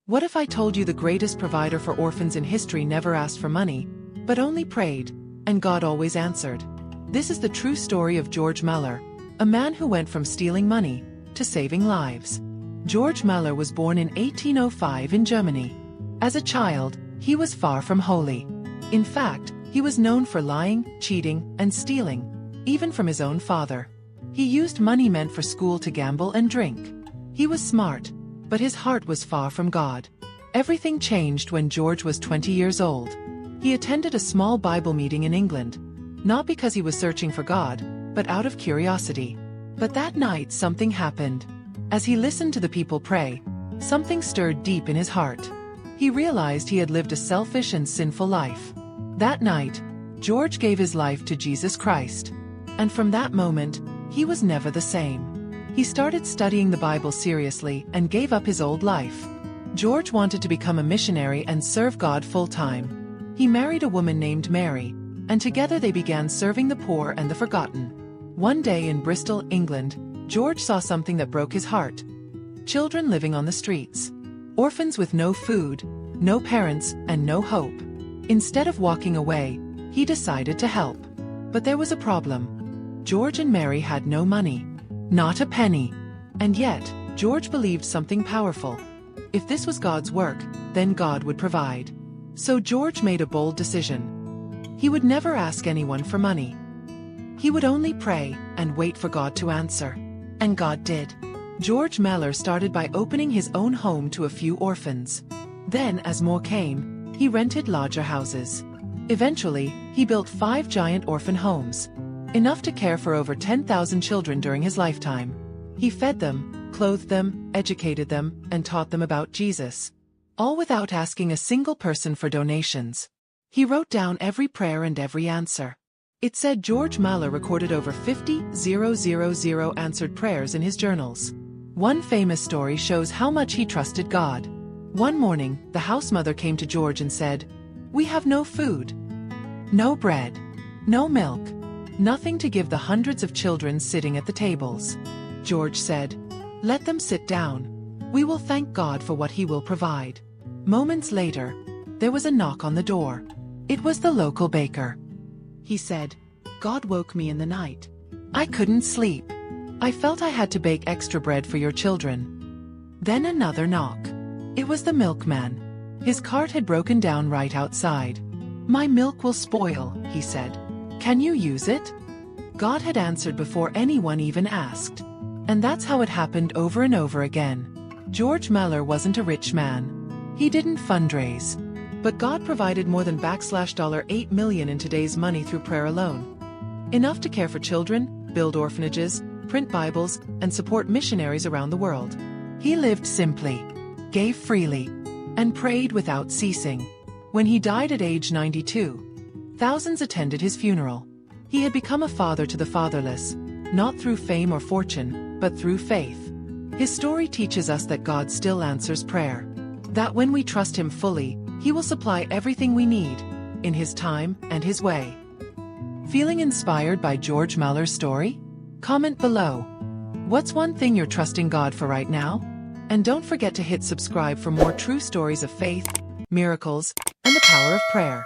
What if I told you the greatest provider for orphans in history never asked for money, but only prayed, and God always answered? This is the true story of George Muller, a man who went from stealing money to saving lives. George Muller was born in 1805 in Germany. As a child, he was far from holy. In fact, he was known for lying, cheating, and stealing, even from his own father. He used money meant for school to gamble and drink. He was smart, but his heart was far from God. Everything changed when George was 20 years old. He attended a small Bible meeting in England, not because he was searching for God, but out of curiosity. But that night something happened. As he listened to the people pray, something stirred deep in his heart. He realized he had lived a selfish and sinful life. That night, George gave his life to Jesus Christ. And from that moment, he was never the same. He started studying the Bible seriously and gave up his old life. George wanted to become a missionary and serve God full-time. He married a woman named Mary, and together they began serving the poor and the forgotten. One day in Bristol, England, George saw something that broke his heart. Children living on the streets. Orphans with no food, no parents, and no hope. Instead of walking away, he decided to help. But there was a problem. George and Mary had no money. Not a penny. And yet, George believed something powerful. If this was God's work, then God would provide. So George made a bold decision. He would never ask anyone for money. He would only pray and wait for God to answer. And God did. George Muller started by opening his own home to a few orphans. Then, as more came, he rented larger houses. Eventually, he built 5 giant orphan homes, enough to care for over 10,000 children during his lifetime. He fed them, clothed them, educated them, and taught them about Jesus, all without asking a single person for donations. He wrote down every prayer and every answer. It said George Muller recorded over 50,000 answered prayers in his journals. One famous story shows how much he trusted God. One morning, the house mother came to George and said, "We have no food, no bread, no milk, nothing to give the hundreds of children sitting at the tables." George said, "Let them sit down. We will thank God for what He will provide." Moments later, there was a knock on the door. It was the local baker. He said, "God woke me in the night. I couldn't sleep. I felt I had to bake extra bread for your children." Then another knock. It was the milkman. His cart had broken down right outside. "My milk will spoil," he said. "Can you use it?" God had answered before anyone even asked. And that's how it happened over and over again. George Muller wasn't a rich man. He didn't fundraise. But God provided more than $8 million in today's money through prayer alone. Enough to care for children, build orphanages, print Bibles, and support missionaries around the world. He lived simply, gave freely, and prayed without ceasing. When he died at age 92, thousands attended his funeral. He had become a father to the fatherless, not through fame or fortune, but through faith. His story teaches us that God still answers prayer. That when we trust Him fully, He will supply everything we need, in His time and His way. Feeling inspired by George Muller's story? Comment below. What's one thing you're trusting God for right now? And don't forget to hit subscribe for more true stories of faith, miracles, and the power of prayer.